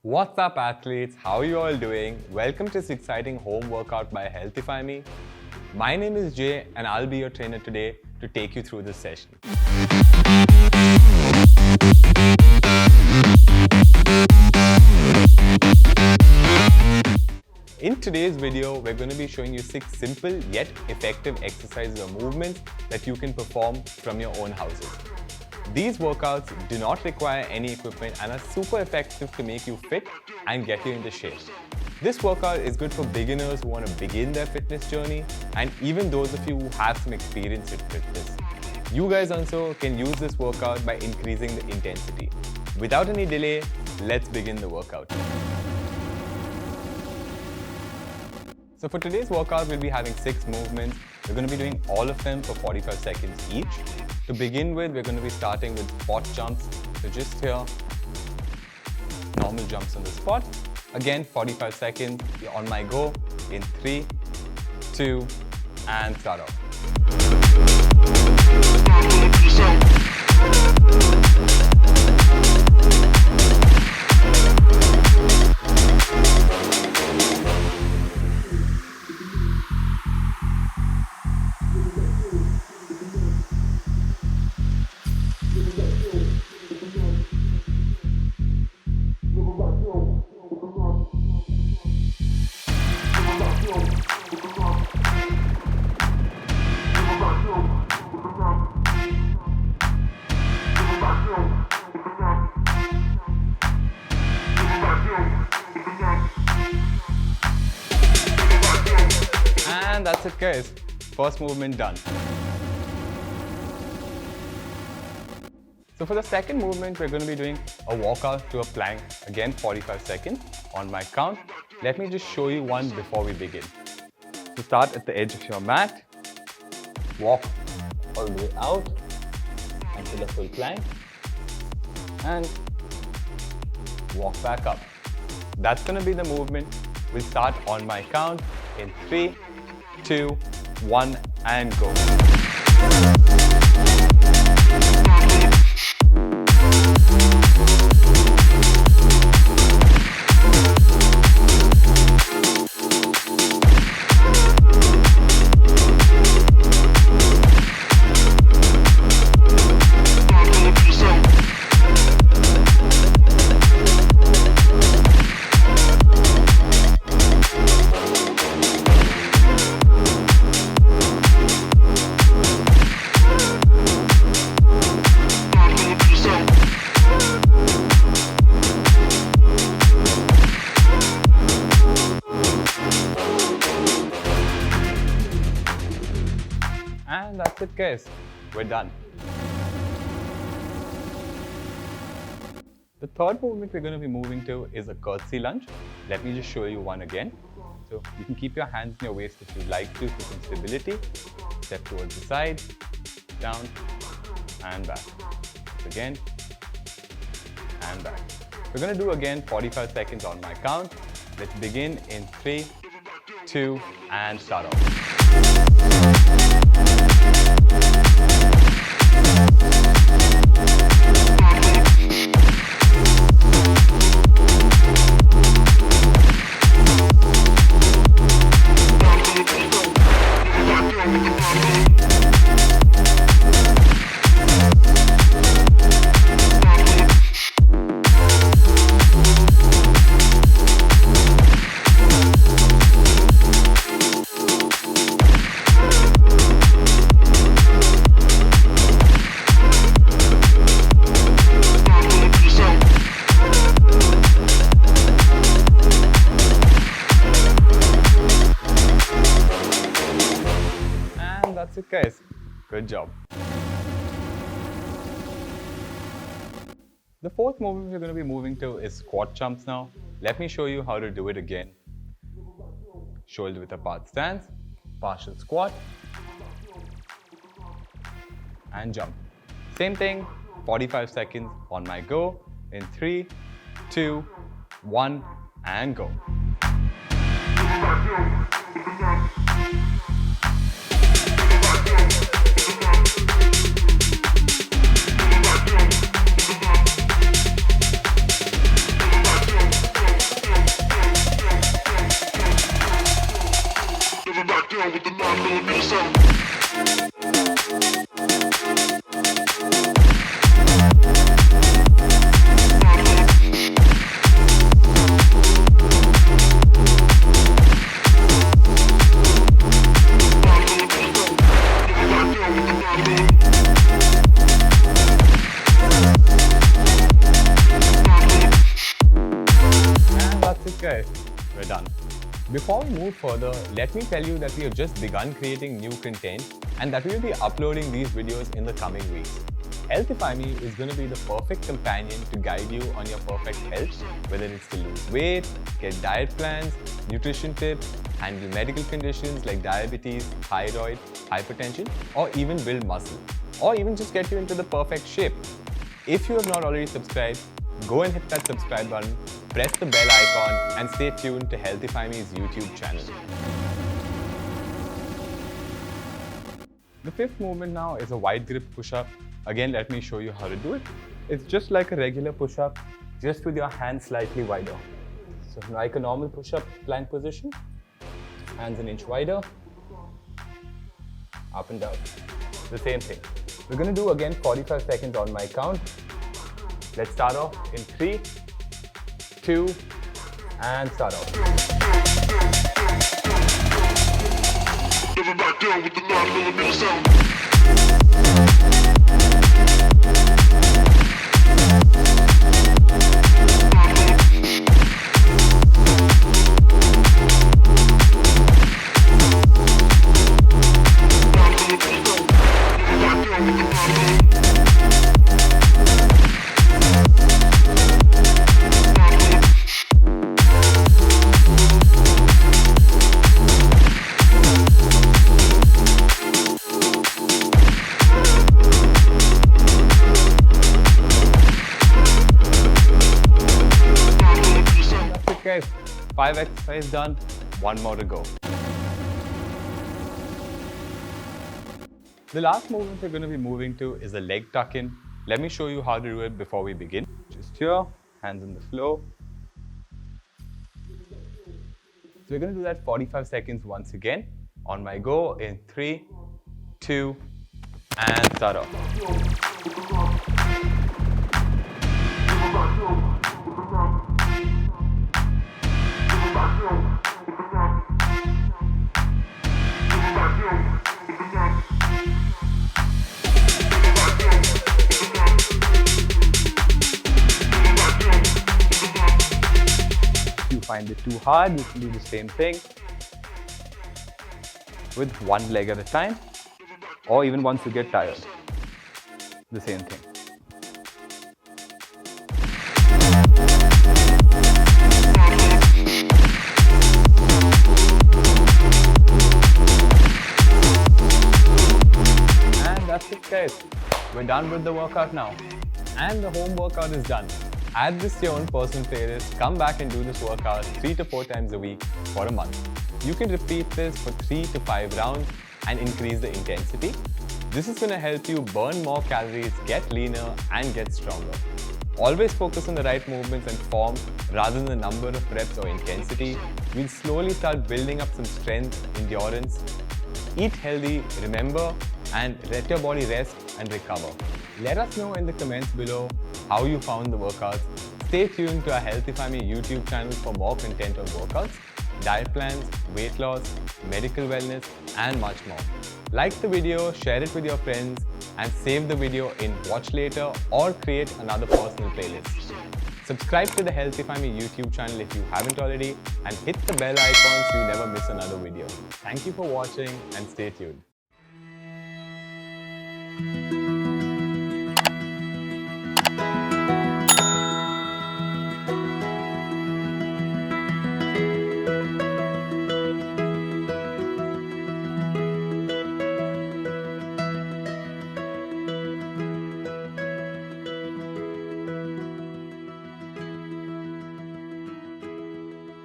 What's up athletes, how are you all doing? Welcome to this exciting home workout by HealthifyMe. My name is Jay and I'll be your trainer today to take you through this session. In today's video, we're going to be showing you 6 simple yet effective exercises or movements that you can perform from your own houses. These workouts do not require any equipment and are super effective to make you fit and get you into shape. This workout is good for beginners who want to begin their fitness journey and even those of you who have some experience with fitness. You guys also can use this workout by increasing the intensity. Without any delay, let's begin the workout. So for today's workout, we'll be having 6 movements. We're going to be doing all of them for 45 seconds each. To begin with, we're going to be starting with spot jumps. So just here, normal jumps on the spot. Again, 45 seconds. You're on my go in 3, 2, and start off. And that's it guys, first movement done. So for the second movement, we're going to be doing a walkout to a plank, again 45 seconds on my count. Let me just show you one before we begin. So start at the edge of your mat, walk all the way out until a full plank and walk back up. That's going to be the movement. We'll start on my count in 3, 2, 1 and go. And that's it guys, we're done. The third movement we're going to be moving to is a curtsey lunge. Let me just show you one again. So you can keep your hands in your waist if you'd like to for some stability. Step towards the side, down and back. Again and back. We're going to do again 45 seconds on my count. Let's begin in 3, 2 and start off. That's it guys, good job. The fourth movement we're going to be moving to is squat jumps now. Let me show you how to do it again. Shoulder width apart stance, partial squat and jump. Same thing, 45 seconds on my go in 3, 2, 1 and go. down with the 9mm sound. And that's it, guys. We're done. Before we move further, let me tell you that we have just begun creating new content and that we will be uploading these videos in the coming weeks. HealthifyMe is going to be the perfect companion to guide you on your perfect health, whether it's to lose weight, get diet plans, nutrition tips, handle medical conditions like diabetes, thyroid, hypertension, or even build muscle, or even just get you into the perfect shape. If you have not already subscribed, go and hit that subscribe button, press the bell icon, and stay tuned to HealthifyMe's YouTube channel. The fifth movement now is a wide grip push-up. Again, let me show you how to do it. It's just like a regular push-up, just with your hands slightly wider. So like a normal push-up plank position, hands an inch wider, up and down. The same thing. We're going to do again 45 seconds on my count. Let's start off in 3, 2, and start off. Never back down with the 9mm sound. Guys, 5 exercises done, 1 more to go. The last movement we're going to be moving to is a leg tuck-in. Let me show you how to do it before we begin. Just here, hands on the floor. So we're going to do that 45 seconds once again. On my go in 3, 2, and start off. If you find it too hard, you can do the same thing with one leg at a time, or even once you get tired, the same thing. And that's it, guys. We're done with the workout now. And the home workout is done. Add this to your own personal playlist. Come back and do this workout 3 to 4 times a week for a month. You can repeat this for 3 to 5 rounds and increase the intensity. This is going to help you burn more calories, get leaner, and get stronger. Always focus on the right movements and form rather than the number of reps or intensity. We'll slowly start building up some strength, endurance. Eat healthy, remember, and let your body rest and recover. Let us know in the comments below how you found the workouts. Stay tuned to our HealthifyMe YouTube channel for more content on workouts, diet plans, weight loss, medical wellness, and much more. Like the video, share it with your friends, and save the video in Watch Later or create another personal playlist. Subscribe to the HealthifyMe YouTube channel if you haven't already, and hit the bell icon so you never miss another video. Thank you for watching and stay tuned.